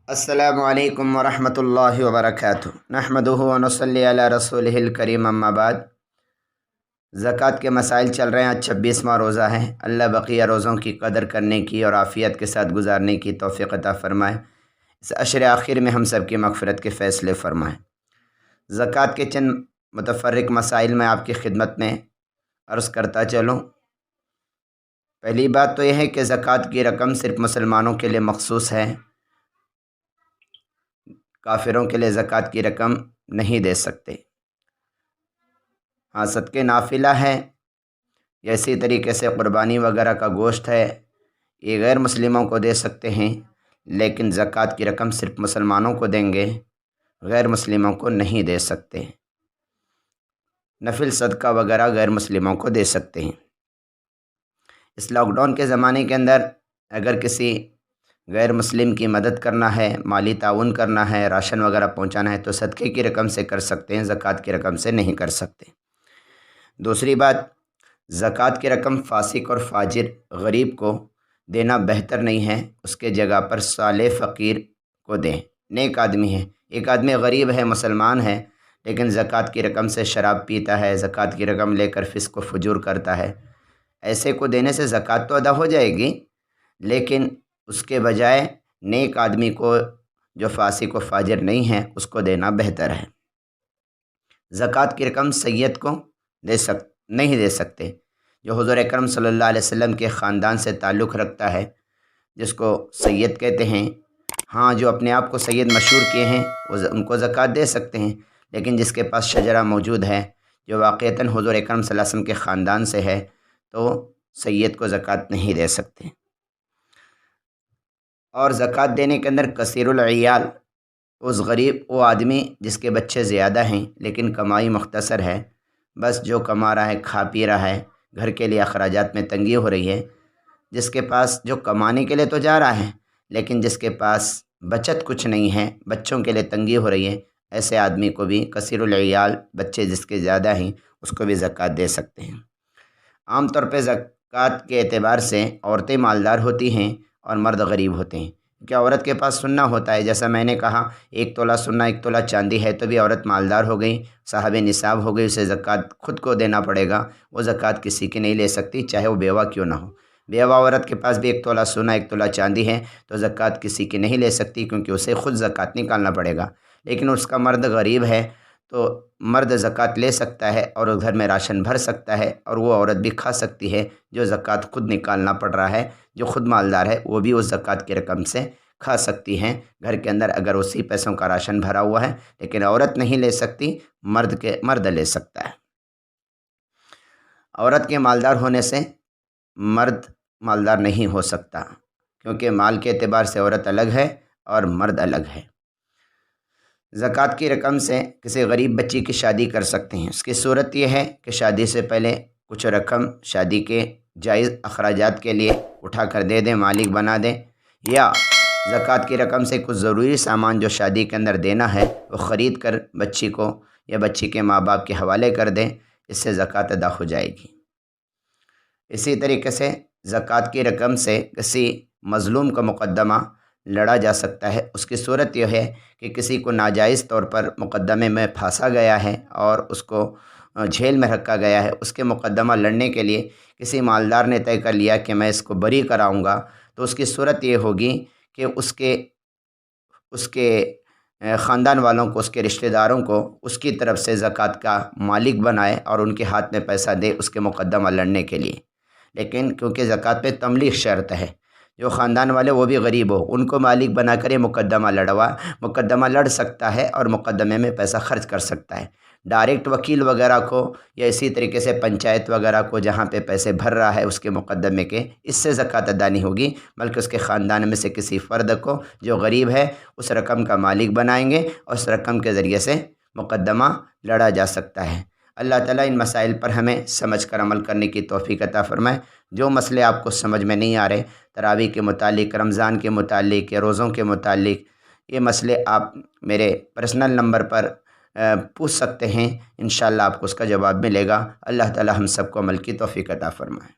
السلام علیکم ورحمۃ اللہ وبرکاتہ۔ نحمدہ و نصلی علی رسولہ الکریم، اما بعد۔ زکوٰۃ کے مسائل چل رہے ہیں۔ آج 26واں روزہ ہے۔ اللہ بقیہ روزوں کی قدر کرنے کی اور عافیت کے ساتھ گزارنے کی توفیق عطا فرمائے۔ اس عشر آخر میں ہم سب کی مغفرت کے فیصلے فرمائے۔ زکوٰۃ کے چند متفرق مسائل میں آپ کی خدمت میں عرض کرتا چلوں۔ پہلی بات تو یہ ہے کہ زکوٰۃ کی رقم صرف مسلمانوں کے لیے مخصوص ہے، کافروں کے لیے زکوٰۃ کی رقم نہیں دے سکتے۔ ہاں، صدقے نافلہ ہے یا اسی طریقے سے قربانی وغیرہ کا گوشت ہے، یہ غیر مسلموں کو دے سکتے ہیں، لیکن زکوٰۃ کی رقم صرف مسلمانوں کو دیں گے، غیر مسلموں کو نہیں دے سکتے۔ نفل صدقہ وغیرہ غیر مسلموں کو دے سکتے ہیں۔ اس لاک ڈاؤن کے زمانے کے اندر اگر کسی غیر مسلم کی مدد کرنا ہے، مالی تعاون کرنا ہے، راشن وغیرہ پہنچانا ہے تو صدقے کی رقم سے کر سکتے ہیں، زکوٰۃ کی رقم سے نہیں کر سکتے۔ دوسری بات، زکوٰۃ کی رقم فاسق اور فاجر غریب کو دینا بہتر نہیں ہے، اس کے جگہ پر صالح فقیر کو دیں۔ نیک آدمی ہے، ایک آدمی غریب ہے، مسلمان ہے، لیکن زکوٰۃ کی رقم سے شراب پیتا ہے، زکوٰۃ کی رقم لے کر فسق و فجور کرتا ہے، ایسے کو دینے سے زکوٰۃ تو ادا ہو جائے گی، لیکن اس کے بجائے نیک آدمی کو جو فاسق و فاجر نہیں ہے اس کو دینا بہتر ہے۔ زکوٰۃ کی رقم سید کو نہیں دے سکتے، جو حضور اکرم صلی اللہ علیہ وسلم کے خاندان سے تعلق رکھتا ہے، جس کو سید کہتے ہیں۔ ہاں، جو اپنے آپ کو سید مشہور کیے ہیں ان کو زکوٰۃ دے سکتے ہیں، لیکن جس کے پاس شجرہ موجود ہے، جو واقعتاً حضور اکرم صلی اللہ علیہ وسلم کے خاندان سے ہے، تو سید کو زکوٰۃ نہیں دے سکتے۔ اور زکوٰۃ دینے کے اندر کثیر العیال، اس غریب وہ آدمی جس کے بچے زیادہ ہیں لیکن کمائی مختصر ہے، بس جو کما رہا ہے کھا پی رہا ہے، گھر کے لیے اخراجات میں تنگی ہو رہی ہے، جس کے پاس جو کمانے کے لیے تو جا رہا ہے لیکن جس کے پاس بچت کچھ نہیں ہے، بچوں کے لیے تنگی ہو رہی ہے، ایسے آدمی کو بھی کثیر العیال، بچے جس کے زیادہ ہیں، اس کو بھی زکوٰۃ دے سکتے ہیں۔ عام طور پہ زکوٰۃ کے اعتبار سے عورتیں مالدار ہوتی ہیں اور مرد غریب ہوتے ہیں، کیونکہ عورت کے پاس سونا ہوتا ہے۔ جیسا میں نے کہا، 1 تولہ سونا 1 تولہ چاندی ہے تو بھی عورت مالدار ہو گئی، صاحب نصاب ہو گئی، اسے زکوٰۃ خود کو دینا پڑے گا، وہ زکوٰۃ کسی کی نہیں لے سکتی، چاہے وہ بیوہ کیوں نہ ہو۔ بیوہ عورت کے پاس بھی 1 تولہ سونا 1 تولہ چاندی ہے تو زکوٰۃ کسی کی نہیں لے سکتی، کیونکہ اسے خود زکوٰۃ نکالنا پڑے گا۔ لیکن اس کا مرد غریب ہے تو مرد زکوٰۃ لے سکتا ہے اور گھر میں راشن بھر سکتا ہے، اور وہ عورت بھی کھا سکتی ہے جو زکوٰۃ خود نکالنا پڑ رہا ہے۔ جو خود مالدار ہے وہ بھی اس زکوٰۃ کی رقم سے کھا سکتی ہیں گھر کے اندر، اگر اسی پیسوں کا راشن بھرا ہوا ہے، لیکن عورت نہیں لے سکتی، مرد لے سکتا ہے۔ عورت کے مالدار ہونے سے مرد مالدار نہیں ہو سکتا، کیونکہ مال کے اعتبار سے عورت الگ ہے اور مرد الگ ہے۔ زکوٰۃ کی رقم سے کسی غریب بچی کی شادی کر سکتے ہیں۔ اس کی صورت یہ ہے کہ شادی سے پہلے کچھ رقم شادی کے جائز اخراجات کے لیے اٹھا کر دے دیں، مالک بنا دیں، یا زکوٰۃ کی رقم سے کچھ ضروری سامان جو شادی کے اندر دینا ہے وہ خرید کر بچی کو یا بچی کے ماں باپ کے حوالے کر دیں، اس سے زکوٰۃ ادا ہو جائے گی۔ اسی طریقے سے زکوٰۃ کی رقم سے کسی مظلوم کا مقدمہ لڑا جا سکتا ہے۔ اس کی صورت یہ ہے کہ کسی کو ناجائز طور پر مقدمے میں پھانسا گیا ہے اور اس کو جیل میں رکھا گیا ہے، اس کے مقدمہ لڑنے کے لیے کسی مالدار نے طے کر لیا کہ میں اس کو بری کراؤں گا، تو اس کی صورت یہ ہوگی کہ اس کے خاندان والوں کو، اس کے رشتہ داروں کو اس کی طرف سے زکوٰۃ کا مالک بنائے اور ان کے ہاتھ میں پیسہ دے اس کے مقدمہ لڑنے کے لیے۔ لیکن کیونکہ زکوٰۃ پہ تملیغ شرط ہے، جو خاندان والے وہ بھی غریب ہو، ان کو مالک بنا کر یہ مقدمہ لڑ سکتا ہے اور مقدمے میں پیسہ خرچ کر سکتا ہے۔ ڈائریکٹ وکیل وغیرہ کو یا اسی طریقے سے پنچایت وغیرہ کو جہاں پہ پیسے بھر رہا ہے اس کے مقدمے کے، اس سے زکوٰۃ ادا نہیں ہوگی، بلکہ اس کے خاندان میں سے کسی فرد کو جو غریب ہے اس رقم کا مالک بنائیں گے اور اس رقم کے ذریعے سے مقدمہ لڑا جا سکتا ہے۔ اللہ تعالیٰ ان مسائل پر ہمیں سمجھ کر عمل کرنے کی توفیق عطا فرمائے۔ جو مسئلے آپ کو سمجھ میں نہیں آ رہے، تراویح کے متعلق، رمضان کے متعلق یا روزوں کے متعلق، یہ مسئلے آپ میرے پرسنل نمبر پر پوچھ سکتے ہیں، انشاءاللہ آپ کو اس کا جواب ملے گا۔ اللہ تعالیٰ ہم سب کو عمل کی توفیق عطا فرمائے۔